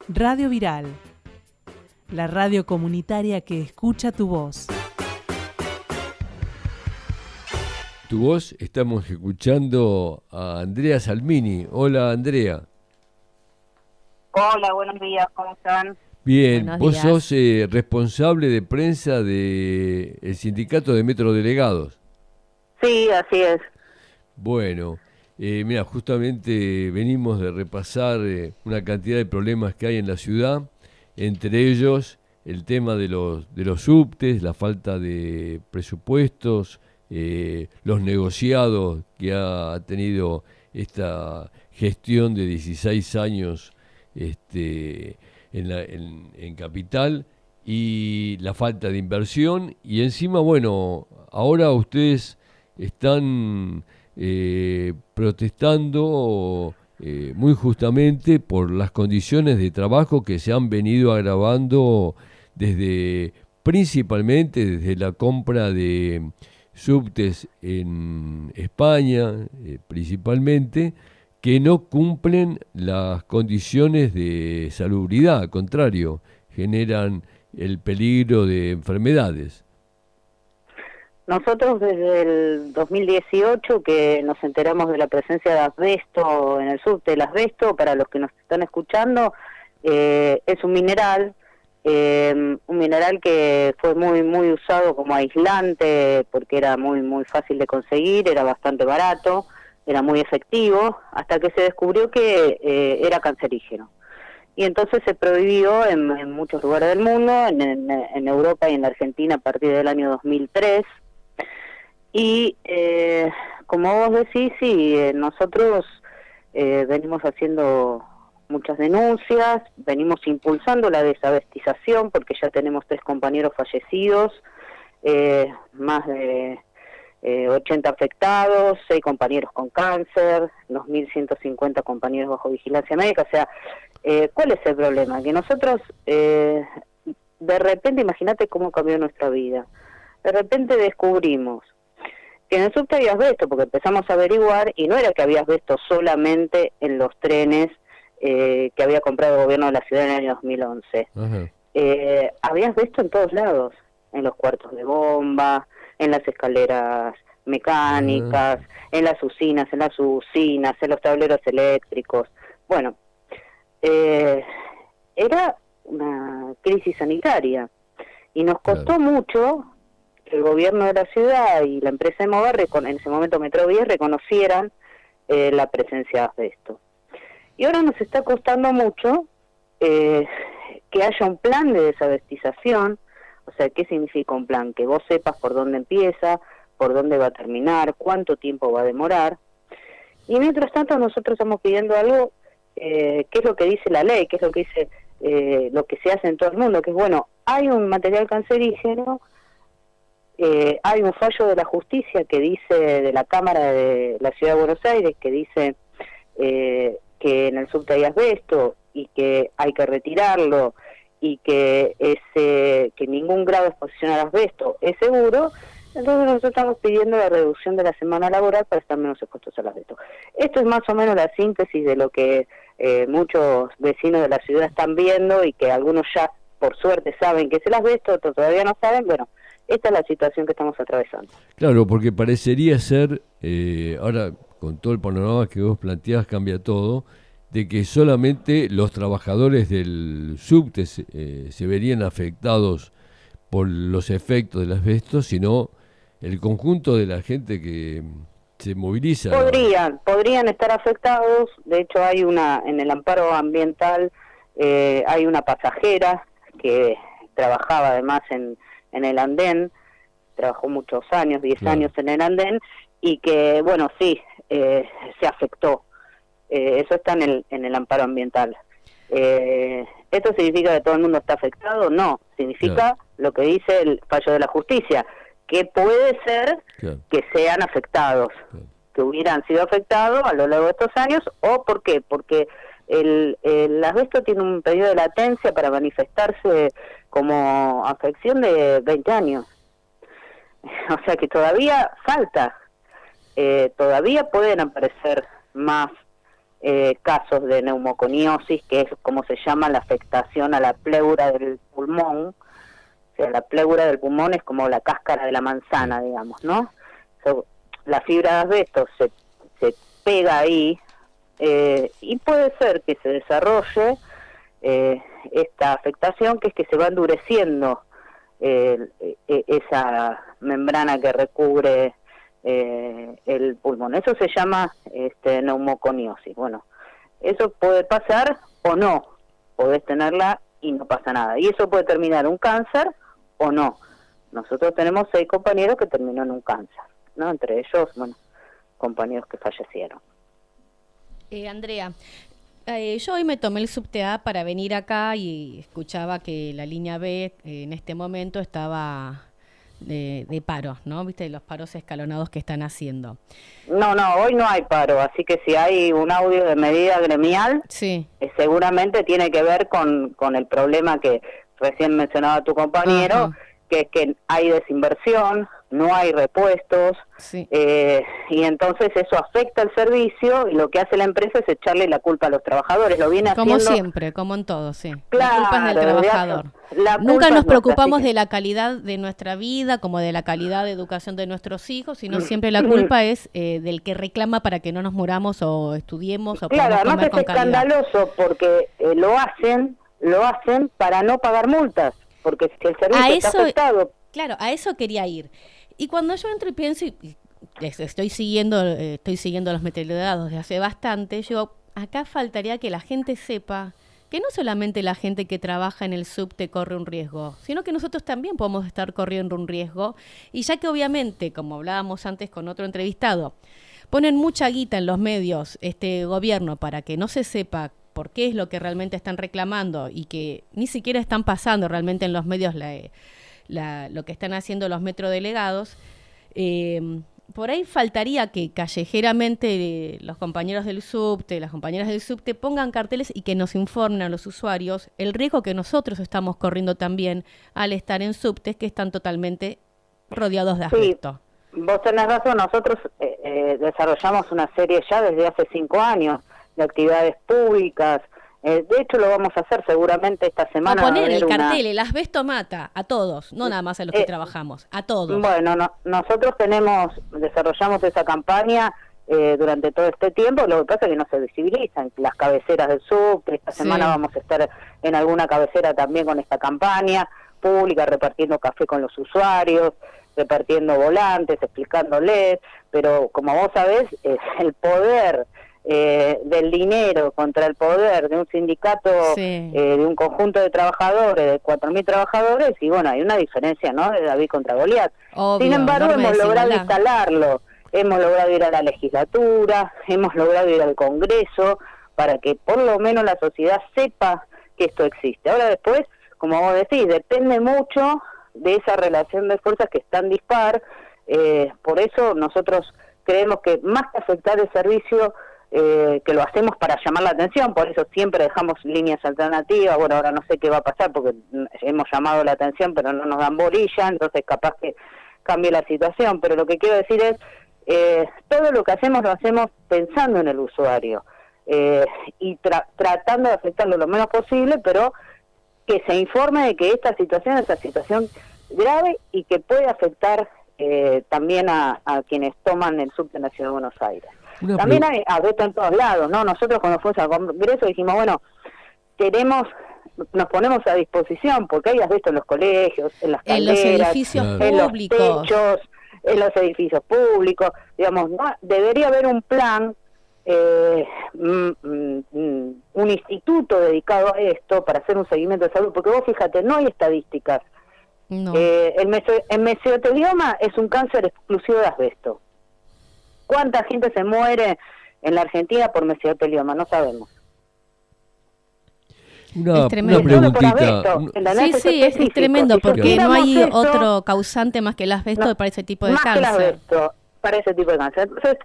Radio Viral, la radio comunitaria que escucha tu voz. Tu voz, estamos escuchando a Andrea Salmini. Hola, Andrea. Hola, buenos días, ¿cómo están? Bien, Buenos vos días. sos responsable de prensa del Sindicato de Metrodelegados. Sí, así es. Bueno, mira, justamente venimos de repasar una cantidad de problemas que hay en la ciudad, entre ellos el tema de los subtes, la falta de presupuestos, los negociados que ha tenido esta gestión de 16 años en Capital, y la falta de inversión, y encima, bueno, ahora ustedes están protestando muy justamente por las condiciones de trabajo que se han venido agravando principalmente desde la compra de subtes en España, principalmente, que no cumplen las condiciones de salubridad, al contrario, generan el peligro de enfermedades. Nosotros desde el 2018 que nos enteramos de la presencia de asbesto en el subte. El asbesto, para los que nos están escuchando, es un mineral que fue muy usado como aislante porque era muy fácil de conseguir, era bastante barato, era muy efectivo, hasta que se descubrió que era cancerígeno. Y entonces se prohibió en muchos lugares del mundo, en Europa y en la Argentina a partir del año 2003. Y como vos decís, sí, nosotros venimos haciendo muchas denuncias, venimos impulsando la desabestización porque ya tenemos 3 compañeros fallecidos, más de 80 afectados, 6 compañeros con cáncer, 2.150 compañeros bajo vigilancia médica. O sea, ¿cuál es el problema? Que nosotros, de repente, imagínate cómo cambió nuestra vida. De repente descubrimos que en el subte había asbesto, porque empezamos a averiguar, y no era que había asbesto solamente en los trenes que había comprado el gobierno de la ciudad en el año 2011. Ajá. Había asbesto en todos lados, en los cuartos de bomba, en las escaleras mecánicas, en las usinas, en los tableros eléctricos. Bueno, era una crisis sanitaria y nos costó mucho que el gobierno de la ciudad y la empresa de Mover, en ese momento Metrovía, reconocieran la presencia de asbesto. Y ahora nos está costando mucho que haya un plan de desabestización. O sea, ¿qué significa un plan? Que vos sepas por dónde empieza, por dónde va a terminar, cuánto tiempo va a demorar. Y mientras tanto nosotros estamos pidiendo algo, que es lo que dice la ley, que es lo que dice lo que se hace en todo el mundo, que es, bueno, hay un material cancerígeno, hay un fallo de la justicia que dice, de la Cámara de la Ciudad de Buenos Aires, que dice que en el subte hay asbesto y que hay que retirarlo, y que ningún grado de exposición al asbesto es seguro. Entonces nosotros estamos pidiendo la reducción de la semana laboral para estar menos expuestos al asbesto. Esto es más o menos la síntesis de lo que muchos vecinos de la ciudad están viendo, y que algunos ya por suerte saben que es el asbesto, otros todavía no saben. Bueno, esta es la situación que estamos atravesando. Claro, porque parecería ser, ahora con todo el panorama que vos planteás cambia todo, de que solamente los trabajadores del subte se verían afectados por los efectos del asbesto, sino el conjunto de la gente que se moviliza. Podrían estar afectados. De hecho, hay en el amparo ambiental, hay una pasajera que trabajaba además en el andén, trabajó muchos años, 10 años en el andén, y que, bueno, sí, se afectó. Eso está en el amparo ambiental. ¿Esto significa que todo el mundo está afectado? No, significa lo que dice el fallo de la justicia, que puede ser que sean afectados, que hubieran sido afectados a lo largo de estos años. ¿O por qué? Porque el asbesto tiene un periodo de latencia para manifestarse como afección de 20 años. O sea que todavía falta, todavía pueden aparecer más casos de neumoconiosis, que es como se llama la afectación a la pleura del pulmón. O sea, la pleura del pulmón es como la cáscara de la manzana, digamos, ¿no? La fibra de asbesto se pega ahí, y puede ser que se desarrolle esta afectación, que es que se va endureciendo esa membrana que recubre el pulmón. Eso se llama neumoconiosis. Bueno, eso puede pasar o no, podés tenerla y no pasa nada, y eso puede terminar en un cáncer o no. Nosotros tenemos 6 compañeros que terminó en un cáncer, ¿no? Entre ellos, bueno, compañeros que fallecieron. Andrea, yo hoy me tomé el subte A para venir acá y escuchaba que la línea B en este momento estaba de paro, ¿no? ¿Viste los paros escalonados que están haciendo? No, hoy no hay paro, así que si hay un audio de medida gremial, sí, seguramente tiene que ver con el problema que recién mencionaba tu compañero, ajá, que es que hay desinversión, no hay repuestos, sí, y entonces eso afecta el servicio, y lo que hace la empresa es echarle la culpa a los trabajadores. Lo viene como haciendo siempre, como en todo, sí. Claro, La culpa es del trabajador. Nunca nos preocupamos de la calidad de nuestra vida, como de la calidad de educación de nuestros hijos, sino siempre la culpa es del que reclama para que no nos muramos o estudiemos o claro, podamos además comer es con calidad. escandaloso porque lo hacen para no pagar multas, porque si el servicio está afectado. Claro, a eso quería ir. Y cuando yo entro y pienso, y estoy siguiendo los meteorólogos de hace bastante, yo acá faltaría que la gente sepa que no solamente la gente que trabaja en el subte corre un riesgo, sino que nosotros también podemos estar corriendo un riesgo. Y ya que obviamente, como hablábamos antes con otro entrevistado, ponen mucha guita en los medios, este gobierno, para que no se sepa por qué es lo que realmente están reclamando y que ni siquiera están pasando realmente en los medios lo que están haciendo los metrodelegados, por ahí faltaría que callejeramente los compañeros del subte, las compañeras del subte pongan carteles y que nos informen a los usuarios el riesgo que nosotros estamos corriendo también al estar en subtes que están totalmente rodeados de asbesto. Sí, vos tenés razón, nosotros desarrollamos una serie ya desde hace 5 años de actividades públicas. De hecho, lo vamos a hacer seguramente esta semana. A poner el cartel, el asbesto mata a todos, no nada más a los que trabajamos, a todos. Bueno, nosotros desarrollamos esa campaña durante todo este tiempo. Lo que pasa es que no se visibilizan las cabeceras del subte. Esta semana vamos a estar en alguna cabecera también con esta campaña pública, repartiendo café con los usuarios, repartiendo volantes, explicándoles, pero como vos sabés, el poder del dinero contra el poder de un sindicato, de un conjunto de trabajadores, de 4.000 trabajadores, y bueno, hay una diferencia, ¿no?, de David contra Goliat. Sin embargo, hemos logrado instalarlo, hemos logrado ir a la legislatura, hemos logrado ir al Congreso, para que por lo menos la sociedad sepa que esto existe. Ahora después, como vos decís, depende mucho de esa relación de fuerzas que es tan dispar. Por eso nosotros creemos que más que afectar el servicio, que lo hacemos para llamar la atención, por eso siempre dejamos líneas alternativas. Bueno, ahora no sé qué va a pasar porque hemos llamado la atención pero no nos dan bolilla, entonces capaz que cambie la situación, pero lo que quiero decir es, todo lo que hacemos lo hacemos pensando en el usuario, y tratando de afectarlo lo menos posible, pero que se informe de que esta situación es una situación grave y que puede afectar también a quienes toman el subte en la Ciudad de Buenos Aires. También hay asbesto en todos lados, ¿no? Nosotros cuando fuimos al Congreso dijimos, bueno, nos ponemos a disposición, porque hay asbesto en los colegios, en las calderas, en los edificios públicos, en los techos, en los edificios públicos, digamos, ¿no? Debería haber un plan, un instituto dedicado a esto para hacer un seguimiento de salud, porque vos fíjate, no hay estadísticas. No. El mesotelioma es un cáncer exclusivo de asbesto. ¿Cuánta gente se muere en la Argentina por mesotelioma? No sabemos. Una preguntita. Sí, es tremendo, porque no hay otro causante más que el asbesto para ese tipo de cáncer. Más que el asbesto para ese tipo de cáncer. Entonces,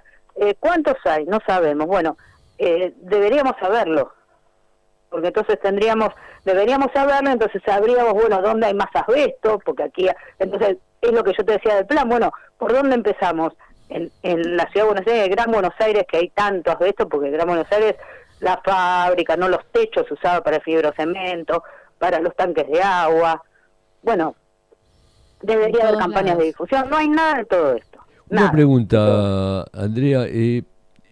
¿cuántos hay? No sabemos. Bueno, deberíamos saberlo, porque entonces deberíamos saberlo, entonces sabríamos, bueno, dónde hay más asbesto, porque aquí, entonces, es lo que yo te decía del plan, bueno, ¿por dónde empezamos? en la ciudad de Buenos Aires, el Gran Buenos Aires, que hay tanto asbesto, porque el Gran Buenos Aires, la fábrica, no los techos se usaban para el fibrocemento, para los tanques de agua. Bueno, debería haber campañas de difusión. No hay nada de todo esto. Una pregunta, Andrea.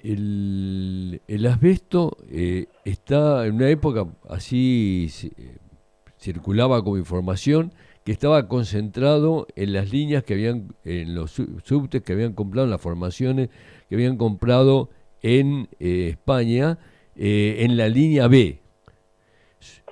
El asbesto está en una época así, circulaba como información que estaba concentrado en las líneas que habían, en los subtes que habían comprado, en las formaciones que habían comprado en España, en la línea B.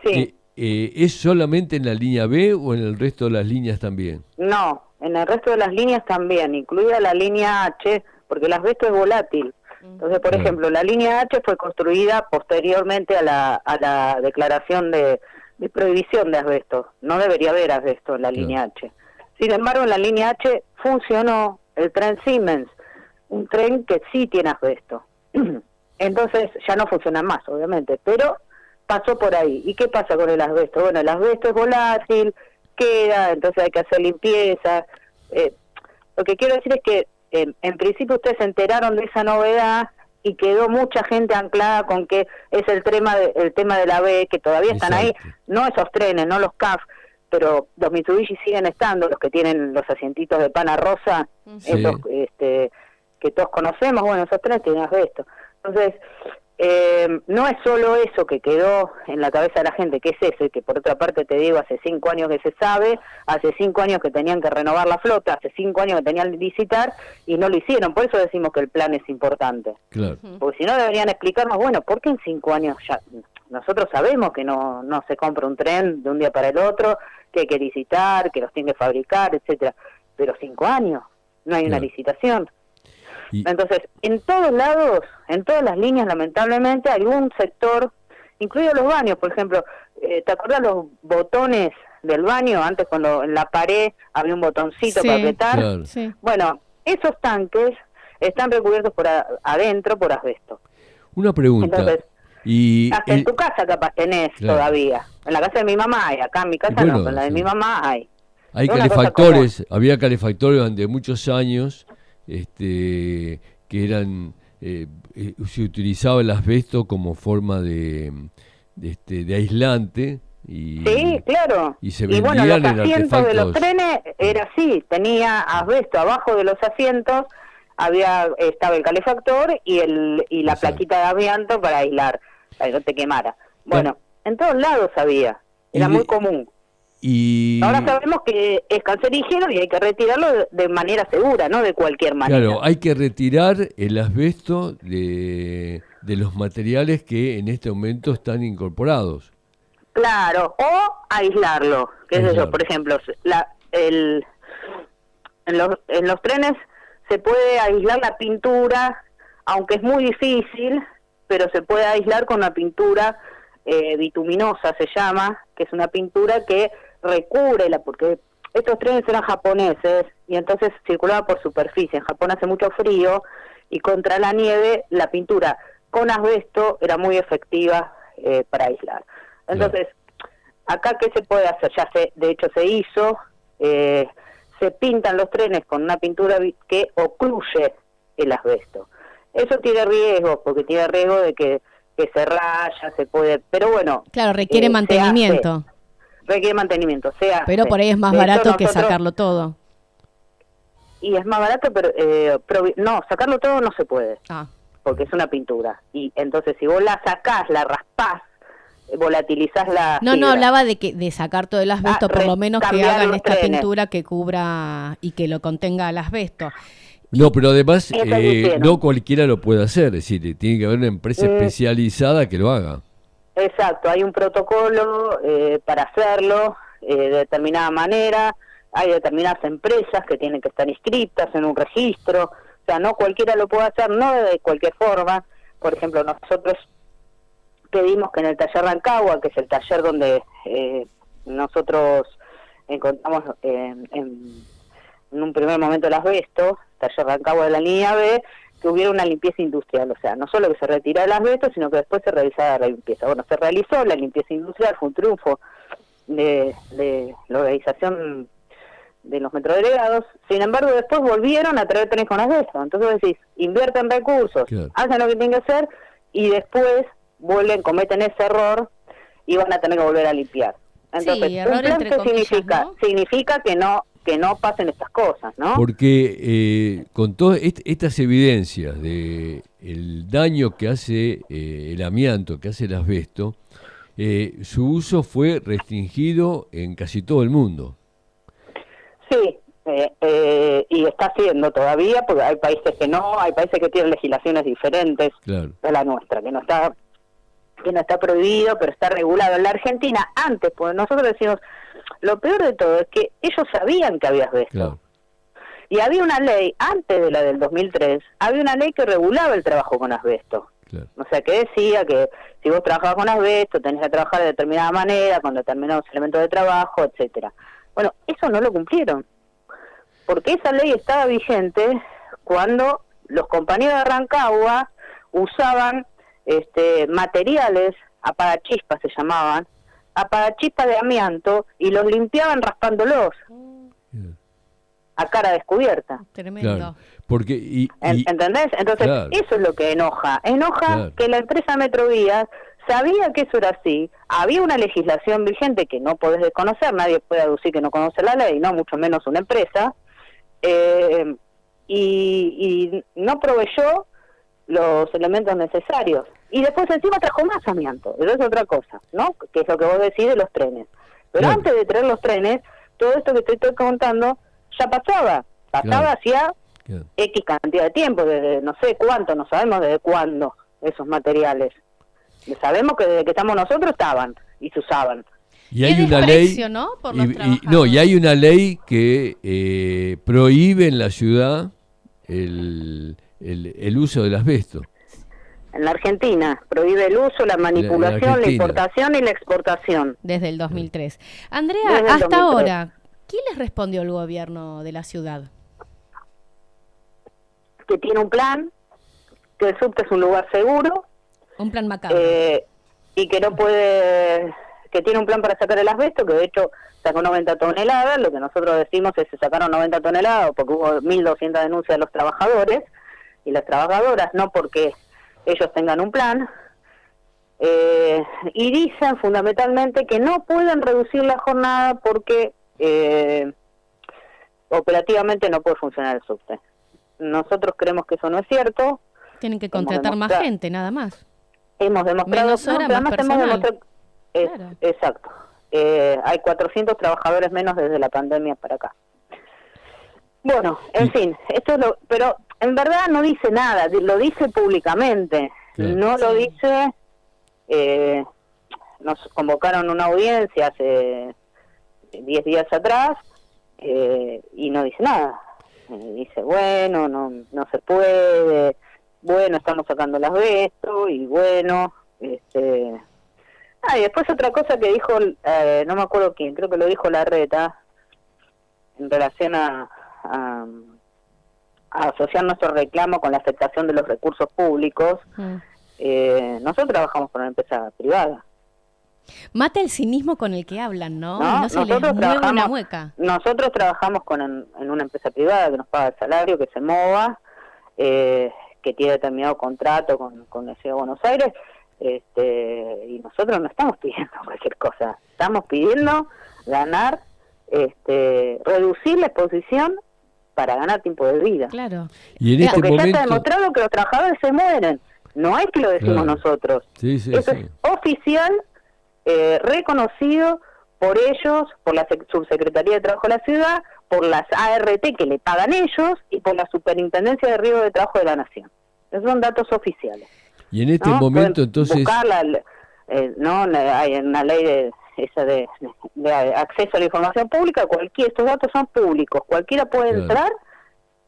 Sí. ¿Es solamente en la línea B o en el resto de las líneas también? No, en el resto de las líneas también, incluida la línea H, porque el asbesto es volátil. Entonces, por ejemplo, la línea H fue construida posteriormente a la declaración de prohibición de asbesto. No debería haber asbesto en la línea H. Sin embargo, en la línea H funcionó el tren Siemens, un tren que sí tiene asbesto. Entonces, ya no funciona más, obviamente, pero pasó por ahí. ¿Y qué pasa con el asbesto? Bueno, el asbesto es volátil, queda, entonces hay que hacer limpieza. Lo que quiero decir es que en principio ustedes se enteraron de esa novedad y quedó mucha gente anclada con que es el tema de la B, que todavía están ahí, no esos trenes, no los CAF, pero los Mitsubishi siguen estando, los que tienen los asientitos de pana rosa, esos que todos conocemos, bueno, esos trenes tienen asbesto. Entonces, no es solo eso que quedó en la cabeza de la gente, que es eso, y que por otra parte te digo, hace 5 años que se sabe, hace 5 años que tenían que renovar la flota, hace 5 años que tenían que licitar y no lo hicieron, por eso decimos que el plan es importante. Claro. Porque si no deberían explicarnos, bueno, ¿por qué en 5 años ya? Nosotros sabemos que no se compra un tren de un día para el otro, que hay que licitar, que los tiene que fabricar, etcétera, pero 5 años, no hay una licitación. Entonces, en todos lados, en todas las líneas, lamentablemente, algún sector, incluidos los baños, por ejemplo, ¿te acuerdas los botones del baño? Antes cuando en la pared había un botoncito para apretar. Claro. Sí. Bueno, esos tanques están recubiertos por adentro por asbesto. Una pregunta. Entonces, hasta en tu casa capaz tenés todavía. En la casa de mi mamá hay, acá en mi casa no, pero en la de mi mamá hay. Hay calefactores, había calefactores durante muchos años. Que eran se utilizaba el asbesto como forma de aislante sí, claro. Y se vendían bueno, los en asientos artefactos. De los trenes era así, tenía asbesto abajo de los asientos, estaba el calefactor y la plaquita de amianto para aislar, para que no te quemara. Bueno, en todos lados había, era muy común. Y ahora sabemos que es cancerígeno y hay que retirarlo de manera segura, no de cualquier manera. Claro, hay que retirar el asbesto de los materiales que en este momento están incorporados. Claro, o aislarlo, qué sé yo, por ejemplo, en los trenes se puede aislar la pintura, aunque es muy difícil, pero se puede aislar con una pintura bituminosa, se llama, que es una pintura que recubre porque estos trenes eran japoneses y entonces circulaba por superficie. En Japón hace mucho frío y contra la nieve la pintura con asbesto era muy efectiva para aislar. Entonces, acá ¿qué se puede hacer? De hecho se hizo, se pintan los trenes con una pintura que ocluye el asbesto. Eso tiene riesgo, porque tiene riesgo de que se raya, se puede, pero bueno. Claro, requiere mantenimiento. Requiere mantenimiento, pero por ahí es más barato que sacarlo todo. Y es más barato, pero no, sacarlo todo no se puede, porque es una pintura. Y entonces si vos la sacás, la raspás, volatilizás la fibra. No hablaba de sacar todo el asbesto, por lo menos que hagan esta pintura que cubra y que lo contenga el asbesto. No, pero además no cualquiera lo puede hacer, es decir, tiene que haber una empresa especializada que lo haga. Exacto, hay un protocolo para hacerlo de determinada manera, hay determinadas empresas que tienen que estar inscritas en un registro, o sea, no cualquiera lo puede hacer, no de cualquier forma. Por ejemplo, nosotros pedimos que en el taller Rancagua, que es el taller donde nosotros encontramos en un primer momento el asbesto, taller Rancagua de la línea B, que hubiera una limpieza industrial, o sea, no solo que se retirara el asbesto, sino que después se realizara la limpieza. Bueno, se realizó la limpieza industrial, fue un triunfo de la Organización de los metrodelegados. Sin embargo, después volvieron a traer trenes con asbesto. Entonces decís, invierten recursos, Claro. hacen lo que tienen que hacer y después cometen ese error y van a tener que volver a limpiar. Entonces, Sí, error un plan entre que comillas, significa, ¿no? significa que no pasen estas cosas, ¿no? Porque con todas estas evidencias de el daño que hace el amianto, que hace el asbesto, su uso fue restringido en casi todo el mundo. Sí, y está haciendo todavía, porque hay países que no, hay países que tienen legislaciones diferentes Claro, a la nuestra, que no está prohibido, pero está regulado. En la Argentina, antes, pues nosotros decimos, lo peor de todo es que ellos sabían que había asbesto. claro, Y había una ley, antes de la del 2003, había una ley que regulaba el trabajo con asbesto. claro. O sea, que decía que si vos trabajabas con asbesto, tenés que trabajar de determinada manera, con determinados elementos de trabajo, etcétera. Bueno, eso no lo cumplieron. Porque esa ley estaba vigente cuando los compañeros de Rancagua usaban materiales, apagachispas se llamaban, apagachispas de amianto, y los limpiaban raspándolos a cara descubierta. Tremendo. Claro. Porque ¿Entendés? Entonces, claro. eso es lo que enoja. Enoja Claro. que la empresa Metrovías sabía que eso era así, había una legislación vigente que no podés desconocer, nadie puede aducir que no conoce la ley, no mucho menos una empresa, y no proveyó los elementos necesarios. Y después encima trajo más amianto, eso es otra cosa, ¿no? Que es lo que vos decís de los trenes. Pero Claro. antes de traer los trenes, todo esto que te estoy contando ya pasaba Claro. hacía Claro. X cantidad de tiempo, desde no sé cuánto, no sabemos desde cuándo esos materiales. Sabemos que desde que estamos nosotros estaban y se usaban. Y hay Qué una ley, desprecio, ¿no? Por los no, y trabajadores. hay una ley que prohíbe en la ciudad el uso del asbesto. En la Argentina prohíbe el uso, la manipulación, la Argentina. importación y la exportación. Desde el 2003. Andrea, Desde el hasta 2003. ahora, ¿quién les respondió el gobierno de la ciudad? Que tiene un plan, que el subte es un lugar seguro, Un plan macabro. y que no puede, que tiene un plan para sacar el asbesto, que de hecho sacó 90 toneladas, lo que nosotros decimos es que se sacaron 90 toneladas porque hubo 1.200 denuncias de los trabajadores y las trabajadoras, no porque ellos tengan un plan, y dicen fundamentalmente que no pueden reducir la jornada porque operativamente no puede funcionar el subte. Nosotros creemos que eso no es cierto. Tienen que hemos contratar más demostrado- gente, nada más. Hemos demostrado, Menos hora, pero más además personal. hemos demostrado, Claro. exacto. Hay 400 trabajadores menos desde la pandemia para acá. Bueno, en fin, esto es pero en verdad no dice nada, lo dice públicamente, Claro. no lo dice. Nos convocaron una audiencia hace 10 días atrás y no dice nada. Dice, bueno, no se puede, bueno, estamos sacando el asbesto y bueno, y después otra cosa que dijo, no me acuerdo quién, creo que lo dijo Larreta, en relación a asociar nuestro reclamo con la afectación de los recursos públicos. Nosotros trabajamos con una empresa privada. Mata el cinismo con el que hablan, ¿no? No, No se les nosotros mueve una trabajamos- mueca. Nosotros trabajamos en una empresa privada que nos paga el salario, que se MOVA, que tiene determinado contrato con la Ciudad de Buenos Aires, y nosotros no estamos pidiendo cualquier cosa, estamos pidiendo ganar, reducir la exposición para ganar tiempo de vida. Claro. Y en este Porque ya momento... está demostrado que los trabajadores se mueren, no es que lo decimos Claro. nosotros. Sí, sí, Eso sí. es oficial, reconocido por ellos, por la Subsecretaría de Trabajo de la Ciudad, por las ART que le pagan ellos y por la Superintendencia de Riesgo de Trabajo de la Nación. Esos son datos oficiales. Y en este ¿no? momento, Pueden entonces... buscarla, no hay una ley de acceso a la información pública, estos datos son públicos, cualquiera puede Claro. entrar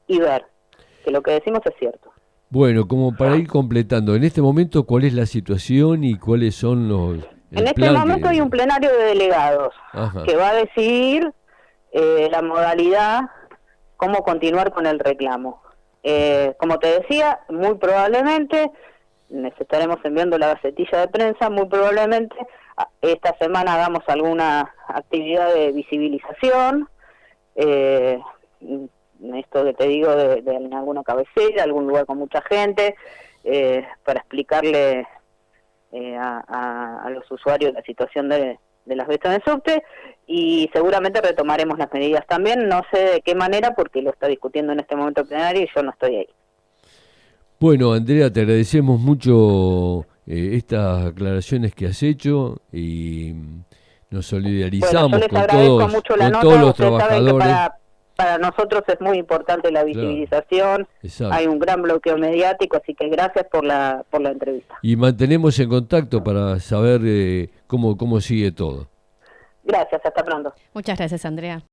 y ver que lo que decimos es cierto. Bueno, como para ir completando, en este momento, ¿cuál es la situación y cuáles son los... En este momento hay un plenario de delegados Ajá. que va a decidir la modalidad, cómo continuar con el reclamo. Como te decía, muy probablemente, les estaremos enviando la gacetilla de prensa, muy probablemente esta semana hagamos alguna actividad de visibilización, esto que te digo de en alguna cabecera, algún lugar con mucha gente, para explicarle a los usuarios la situación de las asbesto en el subte, y seguramente retomaremos las medidas también, no sé de qué manera porque lo está discutiendo en este momento el plenario y yo no estoy ahí. Bueno, Andrea, te agradecemos mucho estas aclaraciones que has hecho y nos solidarizamos Bueno, yo les con agradezco mucho la nota. todos los Ustedes saben que trabajadores. para nosotros es muy importante la visibilización, Exacto. hay un gran bloqueo mediático, así que gracias por la entrevista. Y mantenemos en contacto para saber cómo sigue todo. Gracias, hasta pronto. Muchas gracias, Andrea.